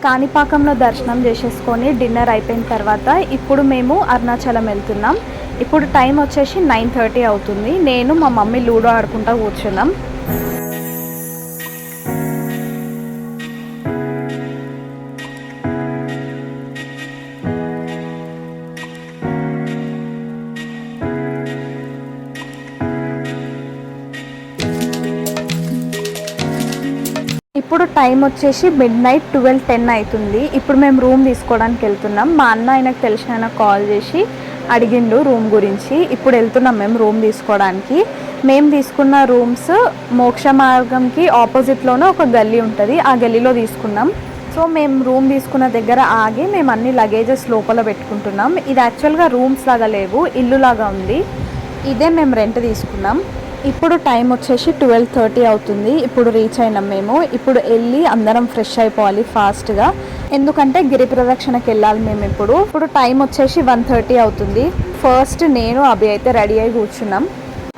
కాణిపాకంలో దర్శనం చేసేసుకొని డిన్నర్ అయిపోయిన తర్వాత ఇప్పుడు మేము అరుణాచలం వెళ్తున్నాం. ఇప్పుడు టైం వచ్చేసి 9:30 అవుతుంది. నేను మా మమ్మీ లూడో ఆడుకుంటూ కూర్చున్నాం. ఇప్పుడు టైం వచ్చేసి midnight 12:10 అవుతుంది. ఇప్పుడు మేము రూమ్ తీసుకోవడానికి వెళ్తున్నాం. మా అన్న ఆయనకు తెలిసిన ఆయన కాల్ చేసి అడిగిండు రూమ్ గురించి. ఇప్పుడు వెళ్తున్నాం మేము రూమ్ తీసుకోవడానికి. మేము తీసుకున్న రూమ్స్ మోక్ష మార్గంకి ఆపోజిట్లోనే ఒక గల్లీ ఉంటుంది. ఆ గల్లీలో తీసుకున్నాం. సో మేము రూమ్ తీసుకున్న దగ్గర ఆగి మేము అన్ని లగేజెస్ లోపల పెట్టుకుంటున్నాం. ఇది యాక్చువల్గా రూమ్స్ లాగా లేవు, ఇల్లు లాగా ఉంది. ఇదే మేము రెంట్ తీసుకున్నాం. ఇప్పుడు టైం వచ్చేసి 12:30 అవుతుంది. ఇప్పుడు రీచ్ అయినాం మేము. ఇప్పుడు వెళ్ళి అందరం ఫ్రెష్ అయిపోవాలి ఫాస్ట్గా, ఎందుకంటే గిరి ప్రదక్షిణకి వెళ్ళాలి మేము. ఇప్పుడు టైం వచ్చేసి 1:30 అవుతుంది. ఫస్ట్ నేను అభి అయితే రెడీ అయి కూర్చున్నాం.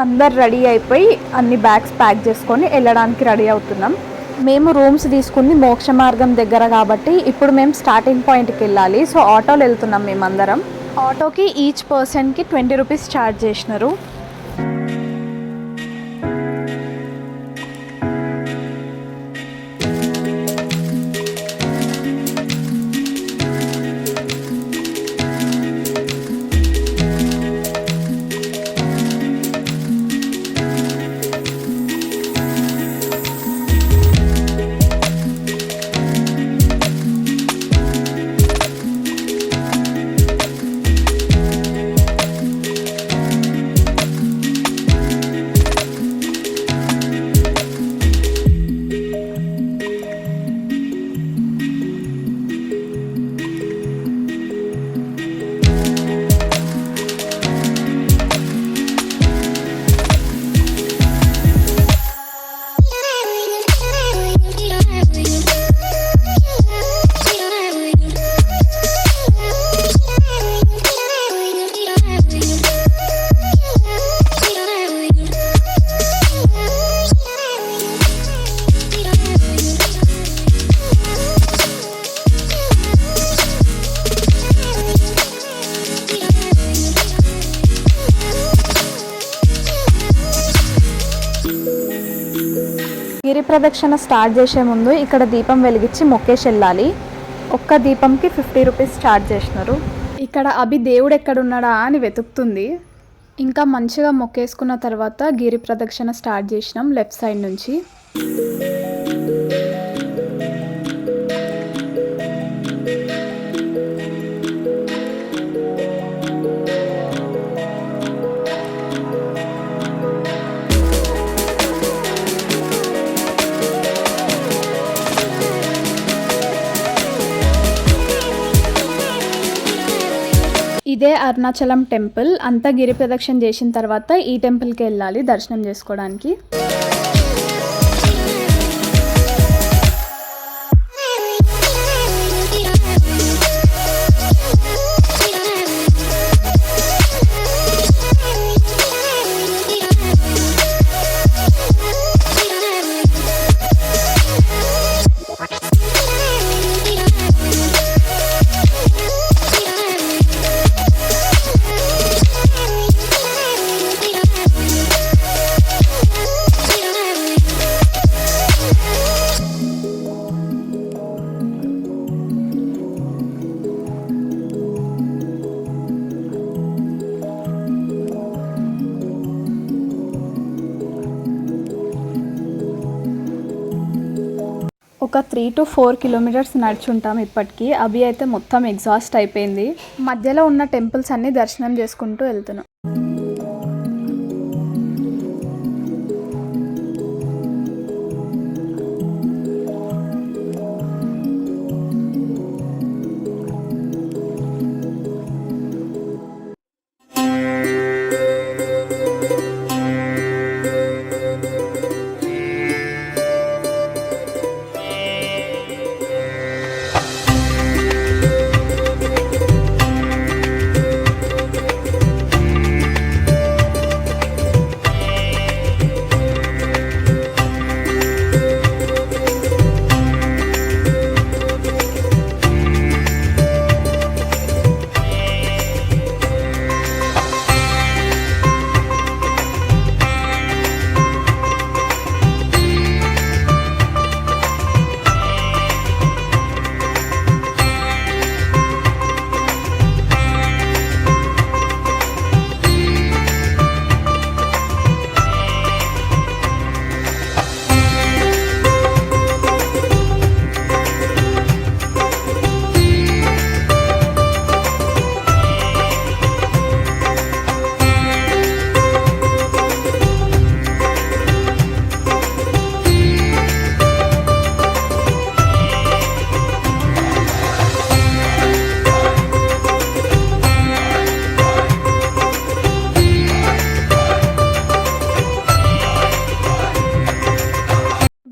అందరు రెడీ అయిపోయి అన్ని బ్యాగ్స్ ప్యాక్ చేసుకొని వెళ్ళడానికి రెడీ అవుతున్నాం. మేము రూమ్స్ తీసుకుంది మోక్ష మార్గం దగ్గర కాబట్టి ఇప్పుడు మేము స్టార్టింగ్ పాయింట్కి వెళ్ళాలి. సో ఆటోలో వెళ్తున్నాం మేమందరం. ఆటోకి ఈచ్ పర్సన్కి 20 రూపీస్ ఛార్జ్ చేసినారు. గిరి ప్రదక్షిణ స్టార్ట్ చేసే ముందు ఇక్కడ దీపం వెలిగించి మొక్కేసి వెళ్ళాలి. ఒక్క దీపంకి 50 రూపీస్ ఛార్జ్ చేసినారు. ఇక్కడ అభి దేవుడు ఎక్కడున్నాడా అని వెతుకుతుంది. ఇంకా మంచిగా మొక్కేసుకున్న తర్వాత గిరి ప్రదక్షిణ స్టార్ట్ చేసినాం లెఫ్ట్ సైడ్ నుంచి. ఇదే అరుణాచలం టెంపుల్. అంతా గిరి ప్రదక్షిణ చేసిన తర్వాత ఈ టెంపుల్కి వెళ్ళాలి దర్శనం చేసుకోవడానికి. ఒక 3 to 4 కిలోమీటర్స్ నడుచుంటాం ఇప్పటికీ. అభి అయితే మొత్తం ఎగ్జాస్ట్ అయిపోయింది. మధ్యలో ఉన్న టెంపుల్స్ అన్ని దర్శనం చేసుకుంటూ వెళ్తున్నాం.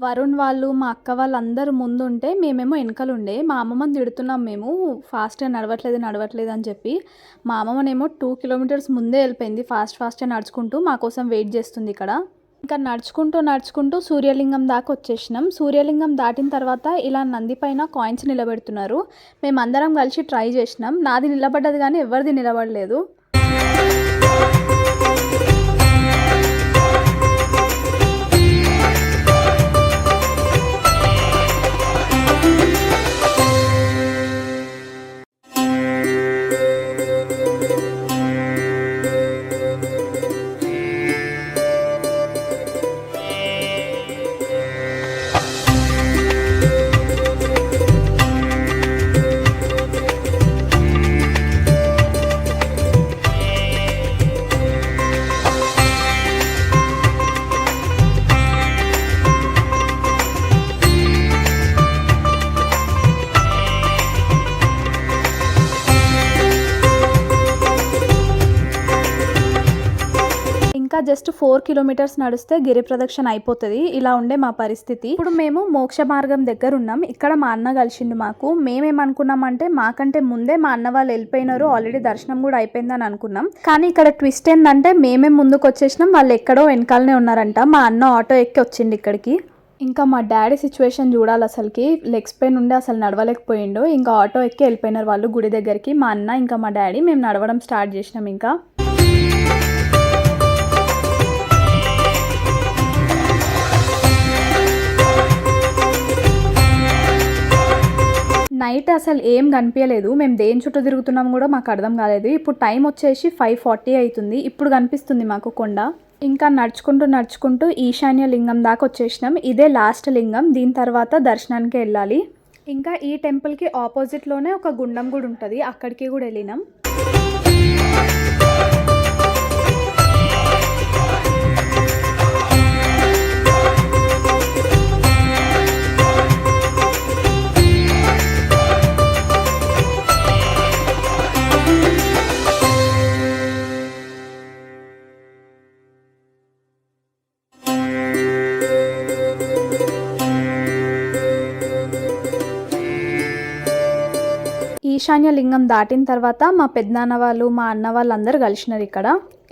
వరుణ్ వాళ్ళు మా అక్క వాళ్ళందరూ ముందుంటే మేమేమో వెనకలుండే. మా అమ్మమ్మని తిడుతున్నాం మేము, ఫాస్ట్గా నడవట్లేదు అని చెప్పి. మా అమ్మమ్మనేమో 2 కిలోమీటర్స్ ముందే వెళ్ళిపోయింది, ఫాస్ట్గా నడుచుకుంటూ మా కోసం వెయిట్ చేస్తుంది ఇక్కడ. ఇంకా నడుచుకుంటూ సూర్యలింగం దాకా వచ్చేసినాం. సూర్యలింగం దాటిన తర్వాత ఇలా నంది పైన కాయిన్స్ నిలబెడుతున్నారు. మేమందరం కలిసి ట్రై చేసినాం. నాది నిలబడ్డది కానీ ఎవరిది నిలబడలేదు. ఇంకా జస్ట్ 4 కిలోమీటర్స్ నడిస్తే గిరి ప్రదక్షిణ అయిపోతుంది. ఇలా ఉండే మా పరిస్థితి. ఇప్పుడు మేము మోక్ష మార్గం దగ్గర ఉన్నాం. ఇక్కడ మా అన్న కలిసిండు మాకు. మేమేమనుకున్నామంటే మాకంటే ముందే మా అన్న వాళ్ళు వెళ్ళిపోయినారు, ఆల్రెడీ దర్శనం కూడా అయిపోయిందని అనుకున్నాం. కానీ ఇక్కడ ట్విస్ట్ ఏంటంటే మేమే ముందుకు వచ్చేసినాం, వాళ్ళు ఎక్కడో వెనకాలనే ఉన్నారంట. మా అన్న ఆటో ఎక్కి వచ్చిండు ఇక్కడికి. ఇంకా మా డాడీ సిచ్యువేషన్ చూడాలి, అసలుకి లెగ్స్ పెయిన్ ఉండే అసలు నడవలేకపోయిండు. ఇంకా ఆటో ఎక్కి వెళ్ళిపోయినారు వాళ్ళు గుడి దగ్గరికి. మా అన్న ఇంకా మా డాడీ మేము నడవడం స్టార్ట్ చేసినాం. ఇంకా నైట్ అసలు ఏం కనిపించలేదు. మేము దేని చుట్టూ తిరుగుతున్నాం కూడా మాకు అర్థం కాలేదు. ఇప్పుడు టైం వచ్చేసి 5:40 అవుతుంది. ఇప్పుడు కనిపిస్తుంది మాకు కొండ. ఇంకా నడుచుకుంటూ ఈశాన్య లింగం దాకా వచ్చేసినాం. ఇదే లాస్ట్ లింగం. దీని తర్వాత దర్శనానికి వెళ్ళాలి. ఇంకా ఈ టెంపుల్కి ఆపోజిట్లోనే ఒక గుండం కూడా ఉంటుంది, అక్కడికి కూడా వెళ్ళినాం. ఈశాన్య లింగం దాటిన తర్వాత మా పెద్దనాన్న వాళ్ళు మా అన్న వాళ్ళందరూ కలిసినారు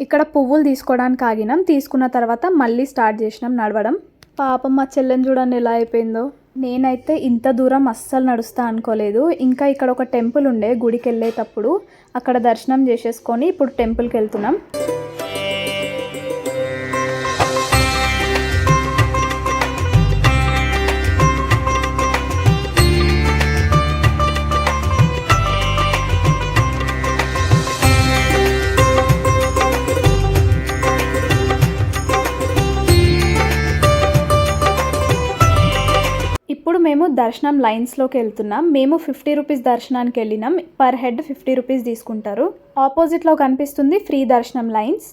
ఇక్కడ పువ్వులు తీసుకోవడానికి ఆగినాం. తీసుకున్న తర్వాత మళ్ళీ స్టార్ట్ చేసినాం నడవడం. పాపం మా చెల్లెని చూడండి ఎలా అయిపోయిందో. నేనైతే ఇంత దూరం అస్సలు నడుస్తా అనుకోలేదు. ఇంకా ఇక్కడ ఒక టెంపుల్ ఉండే, గుడికి వెళ్ళేటప్పుడు అక్కడ దర్శనం చేసేసుకొని ఇప్పుడు టెంపుల్కి వెళ్తున్నాం. ఇప్పుడు మేము దర్శనం లైన్స్లోకి వెళ్తున్నాం. మేము 50 రూపీస్ దర్శనానికి వెళ్ళినాం. పర్ హెడ్ 50 రూపీస్ తీసుకుంటారు. ఆపోజిట్లో కనిపిస్తుంది ఫ్రీ దర్శనం లైన్స్.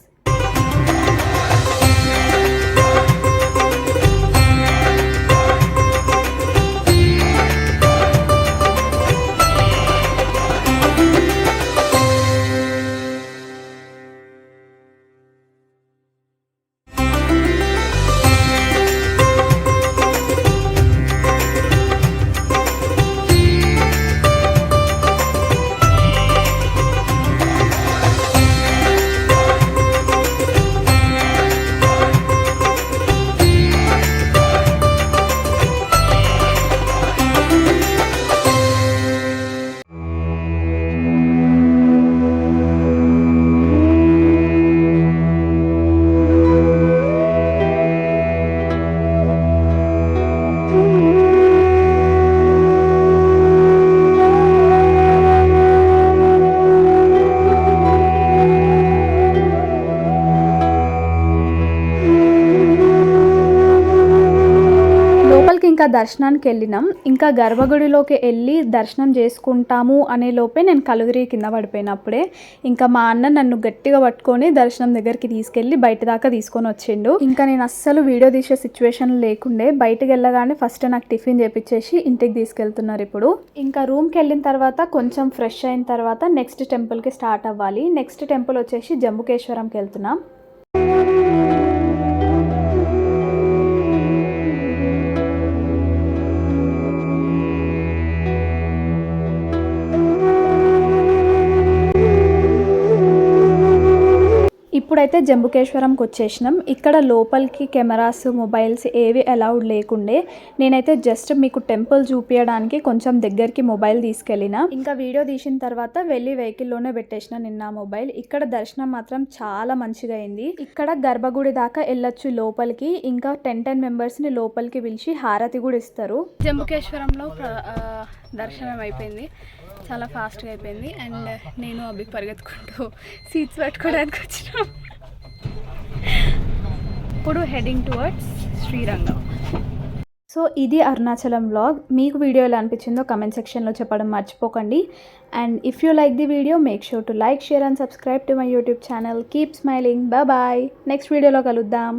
ఇంకా దర్శనానికి వెళ్ళినాం. ఇంకా గర్భగుడిలోకి వెళ్ళి దర్శనం చేసుకుంటాము అనే లోపే నేను కలుగురి కింద పడిపోయినప్పుడే ఇంకా మా అన్న నన్ను గట్టిగా పట్టుకొని దర్శనం దగ్గరికి తీసుకెళ్ళి బయట దాకా తీసుకొని వచ్చిండు. ఇంకా నేను అస్సలు వీడియో తీసే సిచ్యువేషన్ లేకుండే. బయటకు వెళ్ళగానే ఫస్ట్ నాకు టిఫిన్ చేపించేసి ఇంటికి తీసుకెళ్తున్నారు. ఇప్పుడు ఇంకా రూమ్కి వెళ్ళిన తర్వాత కొంచెం ఫ్రెష్ అయిన తర్వాత నెక్స్ట్ టెంపుల్కి స్టార్ట్ అవ్వాలి. నెక్స్ట్ టెంపుల్ వచ్చేసి జంబుకేశ్వరంకి వెళ్తున్నాం. ఇప్పుడైతే జంబుకేశ్వరంకి వచ్చేసినాం. ఇక్కడ లోపలికి కెమెరాస్ మొబైల్స్ ఏవి అలౌడ్ లేకుండే. నేనైతే జస్ట్ మీకు టెంపుల్ చూపించడానికి కొంచెం దగ్గరికి మొబైల్ తీసుకెళ్ళిన. ఇంకా వీడియో తీసిన తర్వాత వెళ్ళి వెహికల్లోనే పెట్టేసిన నిన్న మొబైల్. ఇక్కడ దర్శనం మాత్రం చాలా మంచిగా అయింది. ఇక్కడ గర్భగుడి దాకా వెళ్ళొచ్చు లోపలికి. ఇంకా 10 మెంబర్స్ని లోపలికి పిలిచి హారతి కూడా ఇస్తారు. జంబుకేశ్వరంలో దర్శనం అయిపోయింది, చాలా ఫాస్ట్గా అయిపోయింది. అండ్ నేను అవి పరిగెత్తుకుంటూ సీట్స్ పెట్టుకోవడానికి వచ్చినాం. ఇప్పుడు హెడింగ్ టువర్డ్స్ శ్రీరంగం. సో ఇది అరుణాచలం వ్లాగ్. మీకు వీడియో ఎలా అనిపించిందో కమెంట్ సెక్షన్లో చెప్పడం మర్చిపోకండి. And if you like the video make sure to like, share and subscribe to my YouTube channel. Keep smiling. Bye. నెక్స్ట్ వీడియోలో కలుద్దాం.